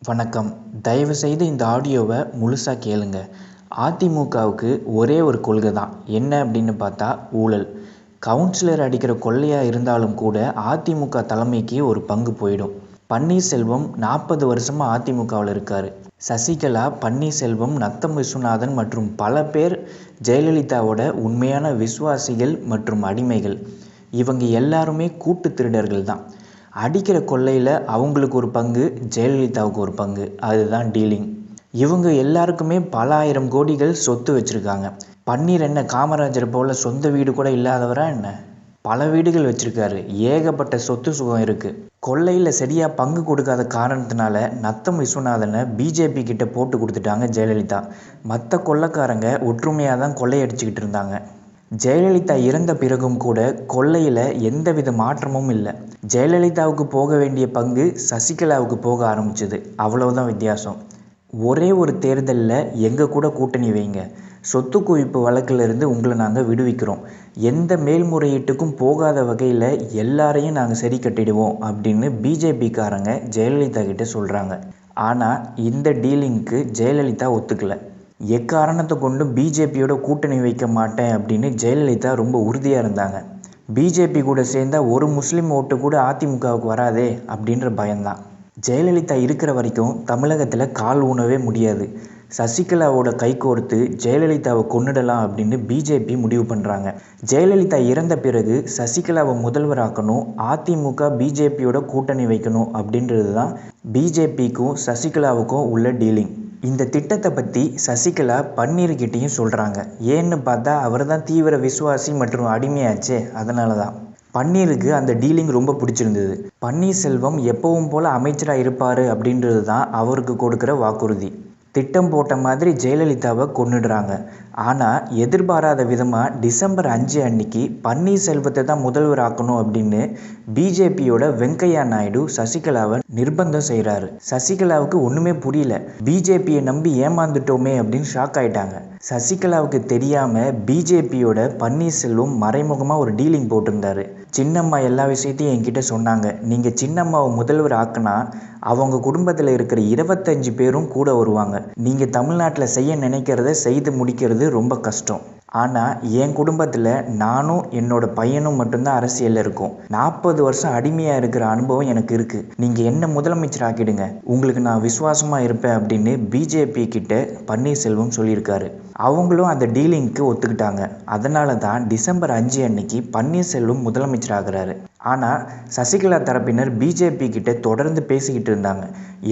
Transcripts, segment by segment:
வணக்கம். தயவுசெய்து இந்த ஆடியோவை முழுசாக கேளுங்க. அதிமுகவுக்கு ஒரே ஒரு கொள்கை தான். என்ன அப்படின்னு பார்த்தா ஊழல். கவுன்சிலர் அடிக்கிற கொள்ளையாக இருந்தாலும் கூட அதிமுக தலைமைக்கு ஒரு பங்கு போயிடும். பன்னீர்செல்வம் 40 வருஷமாக அதிமுகவில் இருக்கார். சசிகலா, பன்னீர்செல்வம், நத்தம் விஸ்வநாதன் மற்றும் பல பேர் ஜெயலலிதாவோட உண்மையான விசுவாசிகள் மற்றும் அடிமைகள். இவங்க எல்லாருமே கூட்டு திருடர்கள் தான். அடிக்கிற கொள்ளையில் அவங்களுக்கு ஒரு பங்கு, ஜெயலலிதாவுக்கு ஒரு பங்கு. அதுதான் டீலிங். இவங்க எல்லாருக்குமே பல ஆயிரம் கோடிகள் சொத்து வச்சுருக்காங்க. பன்னீர் என்ன காமராஜர் போல் சொந்த வீடு கூட இல்லாதவரா என்ன? பல வீடுகள் வச்சுருக்காரு. ஏகப்பட்ட சொத்து சுகம் இருக்குது. கொள்ளையில் சரியாக பங்கு கொடுக்காத காரணத்தினால நத்தம் விஸ்வநாதனை பிஜேபி கிட்ட போட்டு கொடுத்துட்டாங்க ஜெயலலிதா. மற்ற கொள்ளைக்காரங்க ஒற்றுமையாக தான் கொள்ளையடிச்சிக்கிட்டு இருந்தாங்க. ஜெயலலிதா இறந்த பிறகும் கூட கொள்ளையில் எந்தவித மாற்றமும் இல்லை. ஜெயலலிதாவுக்கு போக வேண்டிய பங்கு சசிகலாவுக்கு போக ஆரம்பிச்சது. அவ்வளவுதான் வித்தியாசம். ஒரே ஒரு தேர்தலில் எங்கள் கூட கூட்டணி வைங்க, சொத்து குவிப்பு வழக்கிலிருந்து உங்களை நாங்கள் விடுவிக்கிறோம், எந்த மேல்முறையீட்டுக்கும் போகாத வகையில் எல்லாரையும் நாங்கள் சரி கட்டிடுவோம் அப்படின்னு பிஜேபிக்காரங்க ஜெயலலிதா கிட்ட சொல்கிறாங்க. ஆனால் இந்த டீலிங்க்கு ஜெயலலிதா ஒத்துக்கலை. எக்காரணத்தை கொண்டும் பிஜேபியோட கூட்டணி வைக்க மாட்டேன் அப்படின்னு ஜெயலலிதா ரொம்ப உறுதியாக இருந்தாங்க. பிஜேபி கூட சேர்ந்தால் ஒரு முஸ்லீம் ஓட்டு கூட அதிமுகவுக்கு வராதே அப்படின்ற பயம்தான். ஜெயலலிதா இருக்கிற வரைக்கும் தமிழகத்தில் கால் ஊனவே முடியாது. சசிகலாவோட கைகோர்த்து ஜெயலலிதாவை கொன்னுடலாம் அப்படின்னு பிஜேபி முடிவு பண்ணுறாங்க. ஜெயலலிதா இறந்த பிறகு சசிகலாவை முதல்வராக்கணும், அதிமுக பிஜேபியோட கூட்டணி வைக்கணும் அப்படின்றது தான் பிஜேபிக்கும் சசிகலாவுக்கும் உள்ள டீலிங். இந்த திட்டத்தை பற்றி சசிகலா பன்னீர்கிட்டையும் சொல்கிறாங்க. ஏன்னு பார்த்தா அவர் தான் தீவிர விசுவாசி மற்றும் அடிமையாச்சே, அதனால தான். பன்னீருக்கு அந்த டீலிங் ரொம்ப பிடிச்சிருந்தது. பன்னீர்செல்வம் எப்பவும் போல் அமைச்சராக இருப்பார் அப்படின்றது தான் அவருக்கு கொடுக்குற வாக்குறுதி. திட்டம் போட்ட மாதிரி ஜெயலலிதாவை கொன்னுடுறாங்க. ஆனால் எதிர்பாராத விதமாக டிசம்பர் 5 அன்னைக்கு பன்னீர்செல்வத்தை தான் முதல்வர் ஆக்கணும் அப்படின்னு பிஜேபியோட வெங்கையா நாயுடு சசிகலாவை நிர்பந்தம் செய்கிறாரு. சசிகலாவுக்கு ஒன்றுமே புரியல. பிஜேபியை நம்பி ஏமாந்துட்டோமே அப்படின்னு ஷாக் ஆயிட்டாங்க. சசிகலாவுக்கு தெரியாமல் பிஜேபியோட பன்னீர்செல்வம் மறைமுகமாக ஒரு டீலிங் போட்டிருந்தாரு. சின்னம்மா எல்லா விஷயத்தையும் என்கிட்ட சொன்னாங்க. நீங்கள் சின்னம்மாவை முதல்வர் ஆக்குனா அவங்க குடும்பத்தில் இருக்கிற 25 பேரும் கூட வருவாங்க. நீங்கள் தமிழ்நாட்டில் செய்ய நினைக்கிறத செய்து முடிக்கிறது ரொம்ப கஷ்டம். ஆனால் என் குடும்பத்தில் நானும் என்னோட பையனும் மட்டும்தான் அரசியலில் இருக்கோம். 40 வருஷம் அடிமையாக இருக்கிற அனுபவம் எனக்கு இருக்குது. நீங்கள் என்ன முதலமைச்சர் ஆக்கிடுங்க, உங்களுக்கு நான் விசுவாசமாக இருப்பேன் அப்படின்னு பிஜேபி கிட்ட பன்னீர்செல்வம் சொல்லியிருக்காரு. அவங்களும் அந்த டீலிங்க்கு ஒத்துக்கிட்டாங்க. அதனால தான் டிசம்பர் 5 அன்னைக்கு பன்னீர்செல்வம் முதலமைச்சர் ஆகிறாரு. ஆனால் சசிகலா தரப்பினர் பிஜேபி கிட்ட தொடர்ந்து பேசிக்கிட்டு இருந்தாங்க.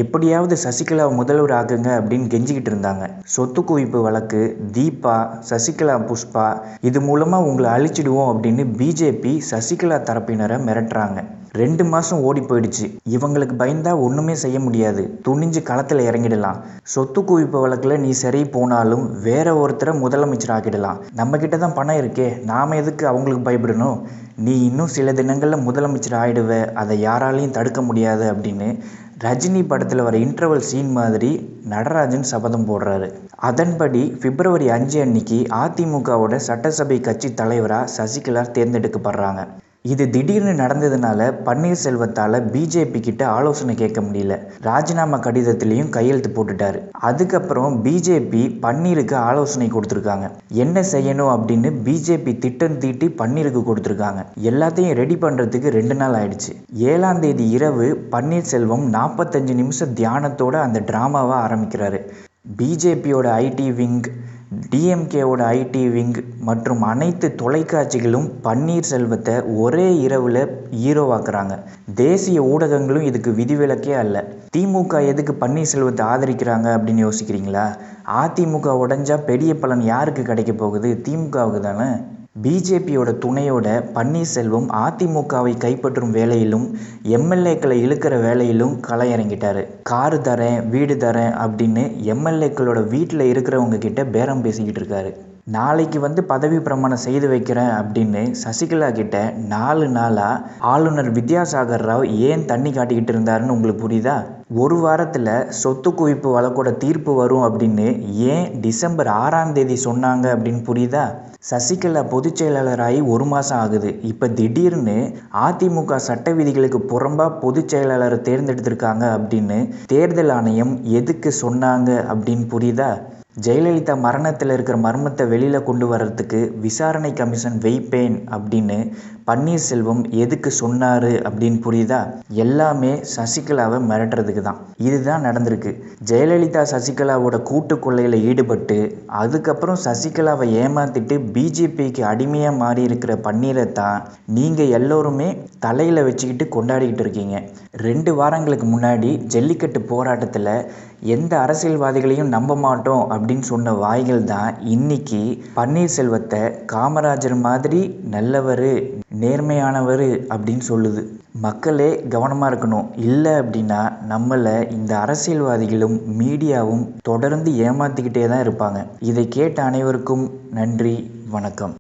எப்படியாவது சசிகலாவை முதல்வர் ஆக்குங்க அப்படின்னு கெஞ்சிக்கிட்டு இருந்தாங்க. சொத்து குவிப்பு வழக்கு, தீபா, சசிகலா புஷ்பா, இது மூலமாக உங்களை அழிச்சிடுவோம் அப்படின்னு பிஜேபி சசிகலா தரப்பினரை மிரட்டுறாங்க. 2 மாதம் ஓடி போயிடுச்சு. இவங்களுக்கு பயந்தா ஒன்றுமே செய்ய முடியாது. துணிஞ்சு களத்தில் இறங்கிடலாம். சொத்து குவிப்பு வழக்கில் நீ சரி போனாலும் வேற ஒருத்தரை முதலமைச்சர் ஆக்கிடலாம். நம்மக்கிட்ட தான் பணம் இருக்கே, நாம் எதுக்கு அவங்களுக்கு பயப்படணும்? நீ இன்னும் சில தினங்களில் முதலமைச்சர் ஆயிடுவ, அதை யாராலையும் தடுக்க முடியாது அப்படின்னு ரஜினி படத்தில் வர இன்டர்வல் சீன் மாதிரி நடராஜன் சபதம் போடுறாரு. அதன்படி பிப்ரவரி 5 அன்னைக்கு அதிமுகவோட சட்டசபை கட்சி தலைவராக சசிகலா தேர்ந்தெடுக்கப்படுறாங்க. இது திடீர்னு நடந்ததுனால பன்னீர்செல்வத்தால் பிஜேபி கிட்ட ஆலோசனை கேட்க முடியல. ராஜினாமா கடிதத்திலையும் கையெழுத்து போட்டுட்டாரு. அதுக்கப்புறம் பிஜேபி பன்னீருக்கு ஆலோசனை கொடுத்துருக்காங்க. என்ன செய்யணும் அப்படின்னு பிஜேபி திட்டம் தீட்டி பன்னீருக்கு கொடுத்துருக்காங்க. எல்லாத்தையும் ரெடி பண்ணுறதுக்கு 2 நாள் ஆயிடுச்சு. 7ஆம் தேதி இரவு பன்னீர்செல்வம் 45 நிமிஷம் தியானத்தோட அந்த டிராமாவை ஆரம்பிக்கிறாரு. பிஜேபியோட ஐடி விங், டிஎம்கேவோட ஐடி விங் மற்றும் அனைத்து தொலைக்காட்சிகளும் பன்னீர்செல்வத்தை ஒரே இரவில் ஹீரோவாக்குறாங்க. தேசிய ஊடகங்களும் இதுக்கு விதிவிலக்கே அல்ல. திமுக எதுக்கு பன்னீர்செல்வத்தை ஆதரிக்கிறாங்க அப்படின்னு யோசிக்கிறீங்களா? அதிமுக உடைஞ்சா பெரிய பலன் யாருக்கு கிடைக்க போகுது? திமுகவுக்கு தானே. பிஜேபியோட துணையோட பன்னீர்செல்வம் அதிமுகவை கைப்பற்றும் வேலையிலும் எம்எல்ஏக்களை இழுக்கிற வேலையிலும் களை இறங்கிட்டாரு. காரு தரேன், வீடு தரேன் அப்படின்னு எம்எல்ஏக்களோட வீட்டில் இருக்கிறவங்க கிட்ட பேரம் பேசிக்கிட்டு இருக்காரு. நாளைக்கு வந்து பதவி பிரமாணம் செய்து வைக்கிறேன் அப்படின்னு சசிகலா கிட்ட 4 நாளாக ஆளுநர் வித்யாசாகர் ராவ் ஏன் தண்ணி காட்டிக்கிட்டு இருந்தாருன்னு உங்களுக்கு புரியுதா? ஒரு வாரத்தில் சொத்து குவிப்பு வழக்கோட தீர்ப்பு வரும் அப்படின்னு ஏன் டிசம்பர் 6ஆம் தேதி சொன்னாங்க அப்படின்னு புரியுதா? சசிகலா பொதுச் செயலாளராகி 1 மாதம் ஆகுது. இப்போ திடீர்னு அதிமுக சட்ட விதிகளுக்கு புறம்பாக பொதுச் செயலாளரை தேர்ந்தெடுத்திருக்காங்க அப்படின்னு தேர்தல் ஆணையம் எதுக்கு சொன்னாங்க அப்படின்னு புரியுதா? ஜெயலலிதா மரணத்தில் இருக்கிற மர்மத்தை வெளியில் கொண்டு வர்றதுக்கு விசாரணை கமிஷன் வைப்பேன் அப்படின்னு பன்னீர்செல்வம் எதுக்கு சொன்னார் அப்படின்னு புரியுதா? எல்லாமே சசிகலாவை மிரட்டுறதுக்கு தான். இதுதான் நடந்திருக்கு. ஜெயலலிதா சசிகலாவோட கூட்டு கொள்ளையில் ஈடுபட்டு அதுக்கப்புறம் சசிகலாவை ஏமாத்திட்டு பிஜேபிக்கு அடிமையாக மாறி இருக்கிற பன்னீரை தான் நீங்கள் எல்லோருமே தலையில் வச்சுக்கிட்டு கொண்டாடிக்கிட்டு இருக்கீங்க. 2 வாரங்களுக்கு முன்னாடி ஜல்லிக்கட்டு போராட்டத்தில் எந்த அரசியல்வாதிகளையும் நம்ப மாட்டோம் அப்படின்னு சொன்ன வாய்கள் தான் இன்னைக்கு பன்னீர்செல்வத்தை காமராஜர் மாதிரி நல்லவர், நேர்மையானவர் அப்படின்னு சொல்லுது. மக்களே கவனமாக இருக்கணும். இல்லை அப்படின்னா நம்மளை இந்த அரசியல்வாதிகளும் மீடியாவும் தொடர்ந்து ஏமாற்றிக்கிட்டே தான் இருப்பாங்க. இதை கேட்ட அனைவருக்கும் நன்றி, வணக்கம்.